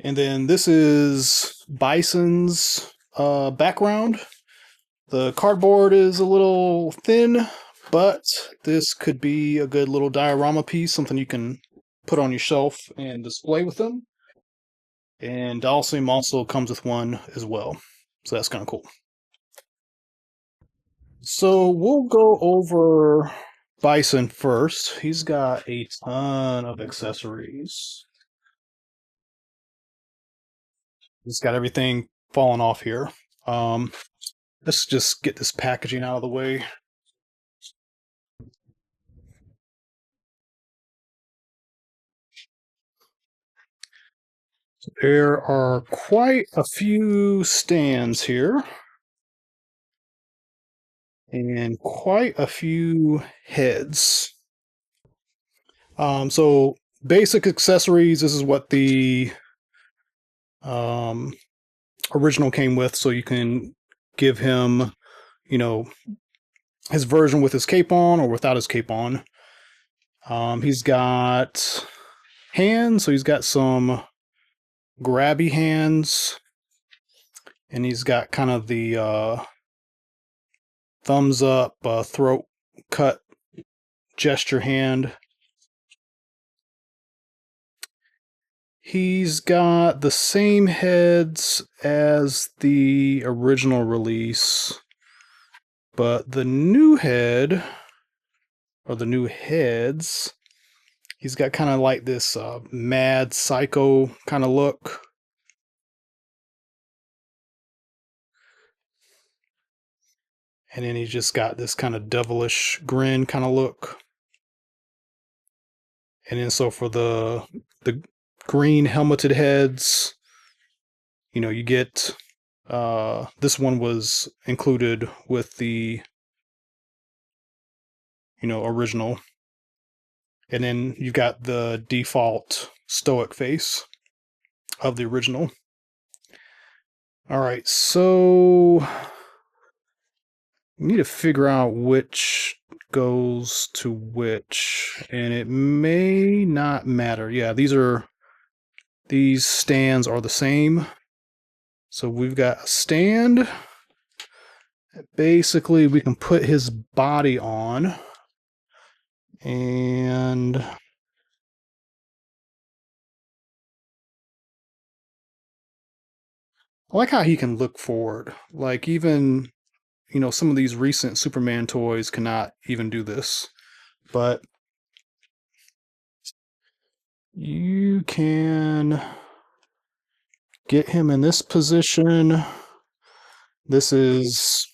And then this is Bison's background. The cardboard is a little thin, but this could be a good little diorama piece, something you can put on your shelf and display with them. And Dhalsim also comes with one as well. So that's kind of cool. So we'll go over Bison first. He's got a ton of accessories. He's got everything falling off here. Um, let's just get this packaging out of the way. There are quite a few stands here and quite a few heads. So basic accessories, this is what the um, original came with. So you can give him, you know, his version with his cape on or without his cape on. He's got hands, so he's got some grabby hands, and he's got kind of the thumbs up, throat cut gesture hand. He's got the same heads as the original release, but the new head, or the new heads, he's got kind of like this mad psycho kind of look. And then he's just got this kind of devilish grin kind of look. And then so for the green helmeted heads, you get this one was included with the original. And then you've got the default stoic face of the original. All right, so we need to figure out which goes to which, and it may not matter. Yeah, these stands are the same. So we've got a stand. Basically, we can put his body on, and I like how he can look forward. Like even, some of these recent Superman toys cannot even do this. But you can get him in this position. This is,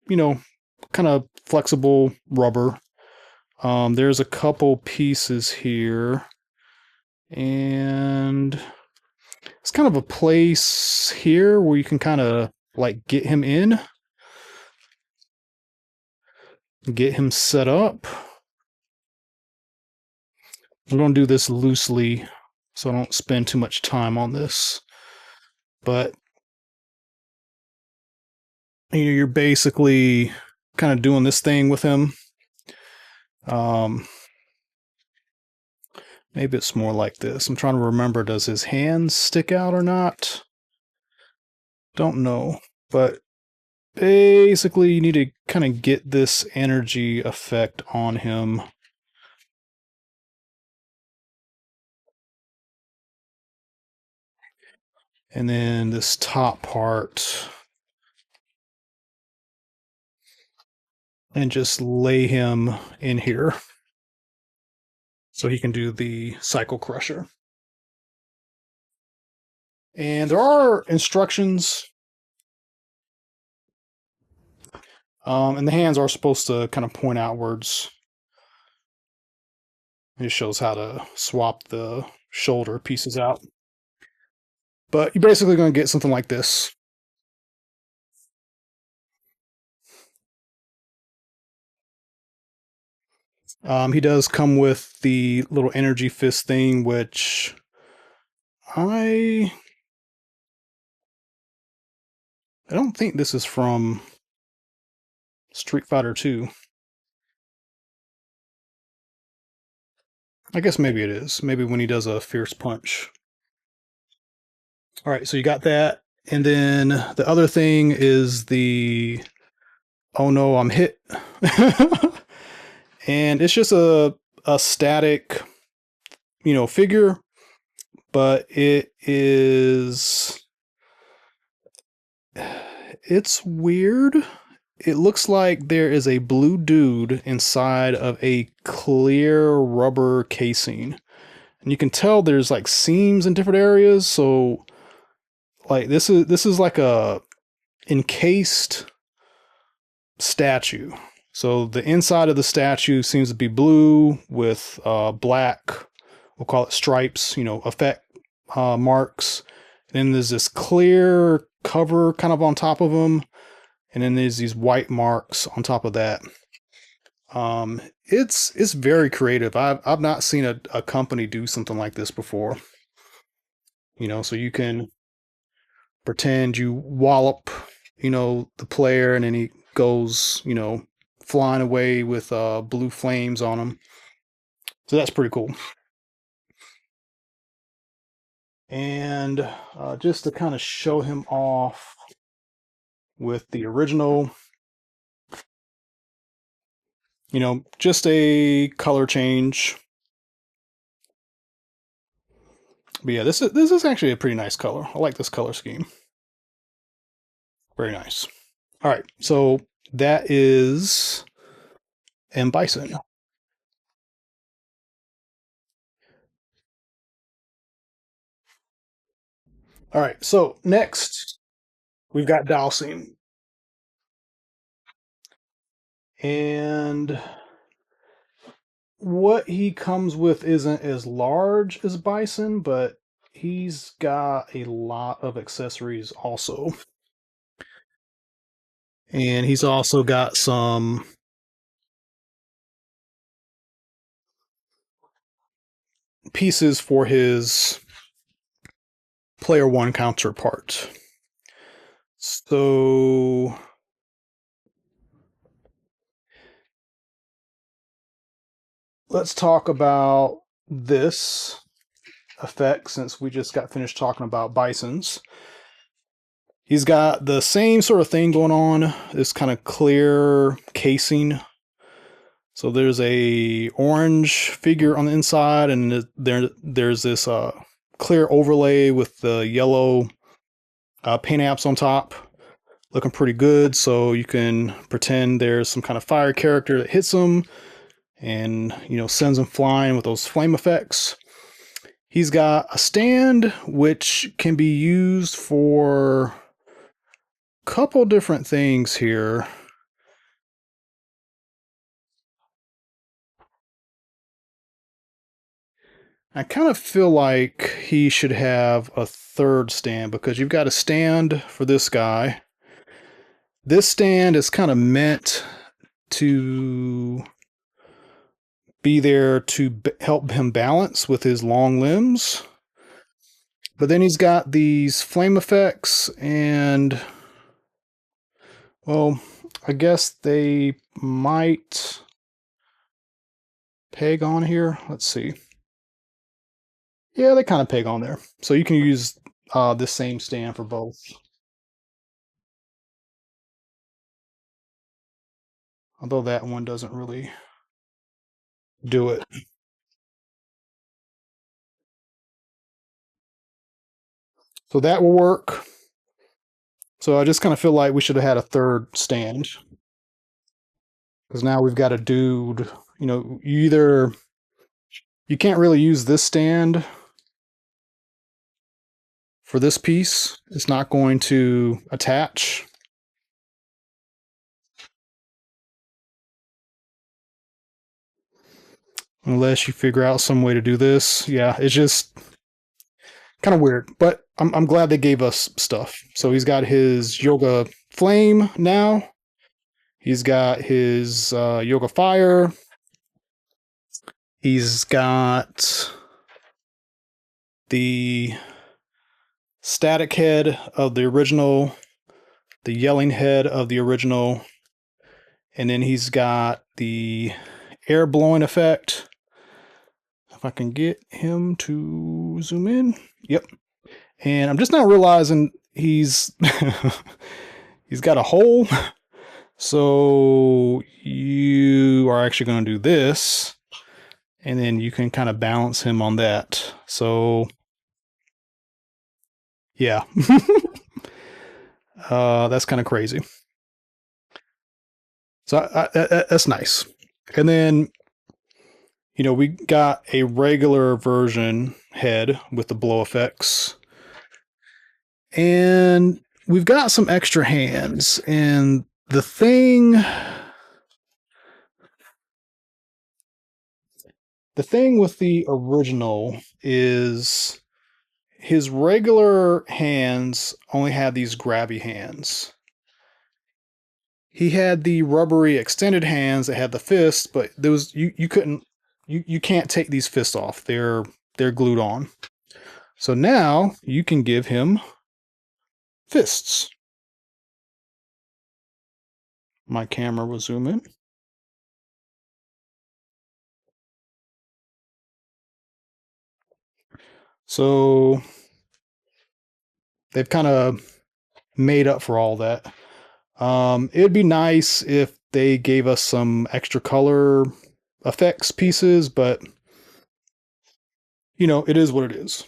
kind of flexible rubber. There's a couple pieces here, and it's kind of a place here where you can kind of like get him in, get him set up. I'm going to do this loosely so I don't spend too much time on this. But you're basically kind of doing this thing with him. Maybe it's more like this. I'm trying to remember, does his hands stick out or not? Don't know. But basically, you need to kind of get this energy effect on him. And then this top part. And just lay him in here so he can do the cycle crusher. And there are instructions, and the hands are supposed to kind of point outwards. It shows how to swap the shoulder pieces out. But you're basically going to get something like this. He does come with the little energy fist thing, which I don't think this is from Street Fighter 2. I guess maybe it is. Maybe when he does a fierce punch. All right, so you got that. And then the other thing is the oh no, I'm hit. And it's just a static, figure, but it's weird. It looks like there is a blue dude inside of a clear rubber casing. And you can tell there's like seams in different areas, so like this is like a encased statue. So the inside of the statue seems to be blue with black, we'll call it stripes, effect marks. Then there's this clear cover kind of on top of them, and then there's these white marks on top of that. It's very creative. I've not seen a company do something like this before. So you can pretend you wallop, the player, and then he goes, flying away with blue flames on him. So that's pretty cool. And just to kind of show him off with the original, just a color change. But yeah, this is actually a pretty nice color. I like this color scheme. Very nice. All right, so that is M. Bison. All right, so next we've got Dhalsim. And what he comes with isn't as large as Bison, but he's got a lot of accessories also. And he's also got some pieces for his player one counterpart. So let's talk about this effect since we just got finished talking about Bison's. He's got the same sort of thing going on, this kind of clear casing. So there's a orange figure on the inside, and there's this clear overlay with the yellow paint apps on top, looking pretty good. So you can pretend there's some kind of fire character that hits him, and sends him flying with those flame effects. He's got a stand which can be used for a couple different things here. I kind of feel like he should have a third stand because you've got a stand for this guy. This stand is kind of meant to be there to help him balance with his long limbs. But then he's got these flame effects, and well, I guess they might peg on here. Let's see. Yeah, they kind of peg on there. So you can use this same stand for both. Although that one doesn't really do it. So that will work. So I just kind of feel like we should have had a third stand. Because now we've got a dude, you can't really use this stand for this piece. It's not going to attach. Unless you figure out some way to do this. Yeah, it's just kind of weird. But I'm glad they gave us stuff. So he's got his yoga flame now. He's got his yoga fire. He's got the static head of the original, the yelling head of the original, and then he's got the air blowing effect. If I can get him to zoom in. Yep. And I'm just now realizing he's he's got a hole. So you are actually going to do this, and then you can kind of balance him on that. So yeah, that's kind of crazy. So that's nice. And then, we got a regular version head with the blow effects. And we've got some extra hands. And the thing with the original is his regular hands only had these grabby hands. He had the rubbery extended hands that had the fists, but there was you couldn't you can't take these fists off. They're glued on. So now you can give him fists. My camera will zoom in. So they've kind of made up for all that. It'd be nice if they gave us some extra color effects pieces, but it is what it is.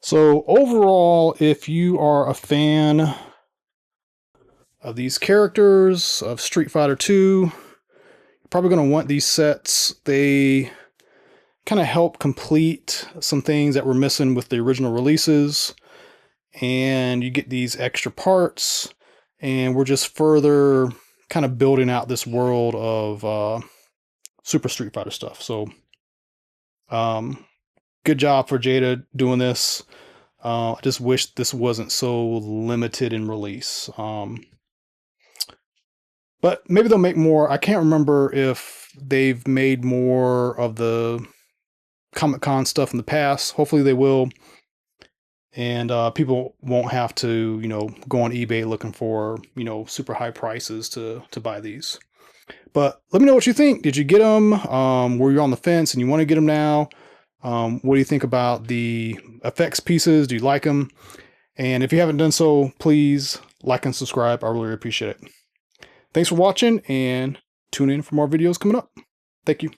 So overall, if you are a fan of these characters of Street Fighter 2, you're probably going to want these sets. They kind of help complete some things that were missing with the original releases, and you get these extra parts, and we're just further kind of building out this world of Super Street Fighter stuff. So good job for Jada doing this. I just wish this wasn't so limited in release. But maybe they'll make more. I can't remember if they've made more of the Comic-Con stuff in the past. Hopefully they will. And people won't have to, go on eBay looking for, super high prices to buy these. But let me know what you think. Did you get them? Were you on the fence and you want to get them now? What do you think about the effects pieces? Do you like them? And if you haven't done so, please like and subscribe. I really appreciate it. Thanks for watching, and tune in for more videos coming up. Thank you.